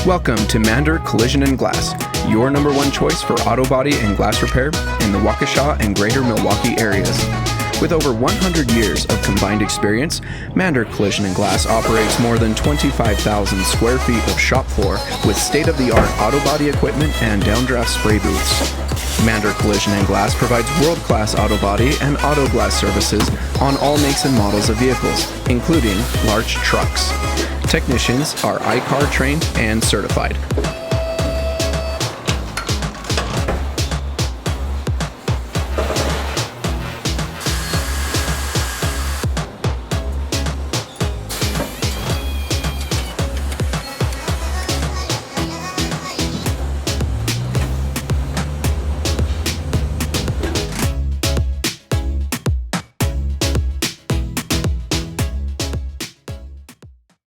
Welcome to Mander Collision and Glass, your number one choice for auto body and glass repair in the Waukesha and Greater Milwaukee areas. With over 100 years of combined experience, Mander Collision and Glass operates more than 25,000 square feet of shop floor with state-of-the-art auto body equipment and downdraft spray booths. Mander Collision and Glass provides world-class auto body and auto glass services on all makes and models of vehicles, including large trucks. Technicians are I-CAR trained and certified.